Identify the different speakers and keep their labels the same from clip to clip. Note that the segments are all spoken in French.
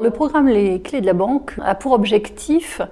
Speaker 1: Le programme Les Clés de la banque a pour objectif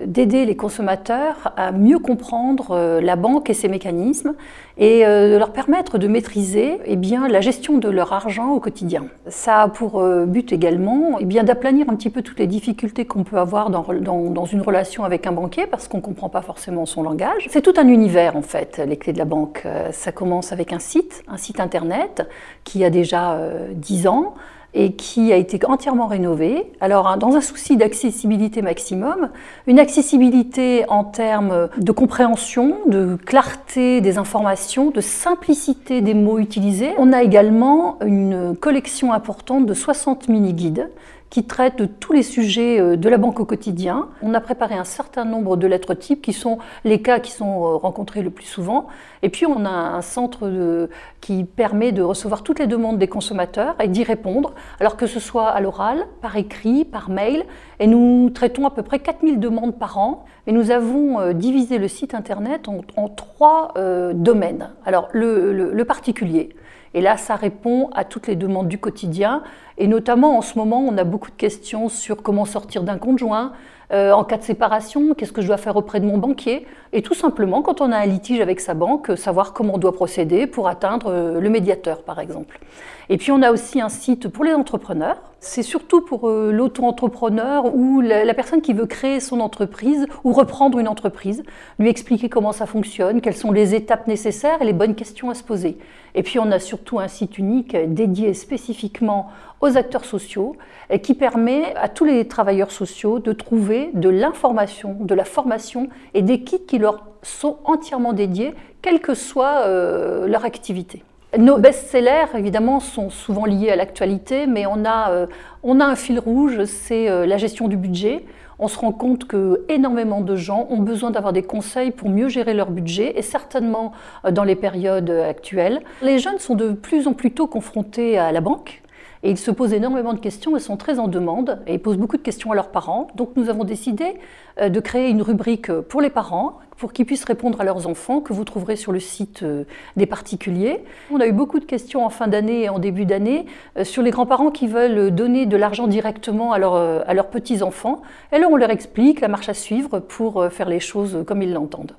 Speaker 1: d'aider les consommateurs à mieux comprendre la banque et ses mécanismes et de leur permettre de maîtriser la gestion de leur argent au quotidien. Ça a pour but également d'aplanir un petit peu toutes les difficultés qu'on peut avoir dans une relation avec un banquier parce qu'on ne comprend pas forcément son langage. C'est tout un univers en fait, les Clés de la banque. Ça commence avec un site internet qui a déjà 10 ans, et qui a été entièrement rénové. Alors, dans un souci d'accessibilité maximum, une accessibilité en termes de compréhension, de clarté des informations, de simplicité des mots utilisés. On a également une collection importante de 60 mini-guides qui traitent de tous les sujets de la banque au quotidien. On a préparé un certain nombre de lettres types qui sont les cas qui sont rencontrés le plus souvent. Et puis on a un centre qui permet de recevoir toutes les demandes des consommateurs et d'y répondre, alors que ce soit à l'oral, par écrit, par mail. Et nous traitons à peu près 4000 demandes par an. Et nous avons divisé le site internet en 3 domaines. Alors le particulier. Et là, ça répond à toutes les demandes du quotidien. Et notamment, en ce moment, on a beaucoup de questions sur comment sortir d'un conjoint, en cas de séparation, qu'est-ce que je dois faire auprès de mon banquier. Et tout simplement, quand on a un litige avec sa banque, savoir comment on doit procéder pour atteindre le médiateur, par exemple. Et puis, on a aussi un site pour les entrepreneurs. C'est surtout pour l'auto-entrepreneur ou la personne qui veut créer son entreprise ou reprendre une entreprise, lui expliquer comment ça fonctionne, quelles sont les étapes nécessaires et les bonnes questions à se poser. Et puis on a surtout un site unique dédié spécifiquement aux acteurs sociaux et qui permet à tous les travailleurs sociaux de trouver de l'information, de la formation et des kits qui leur sont entièrement dédiés, quelle que soit leur activité. Nos best-sellers, évidemment, sont souvent liés à l'actualité, mais on a un fil rouge, c'est la gestion du budget. On se rend compte que énormément de gens ont besoin d'avoir des conseils pour mieux gérer leur budget, et certainement dans les périodes actuelles. Les jeunes sont de plus en plus tôt confrontés à la banque, et ils se posent énormément de questions et sont très en demande, et ils posent beaucoup de questions à leurs parents. Donc nous avons décidé de créer une rubrique pour les parents, pour qu'ils puissent répondre à leurs enfants, que vous trouverez sur le site des particuliers. On a eu beaucoup de questions en fin d'année et en début d'année sur les grands-parents qui veulent donner de l'argent directement à leurs petits-enfants. Et là, on leur explique la marche à suivre pour faire les choses comme ils l'entendent.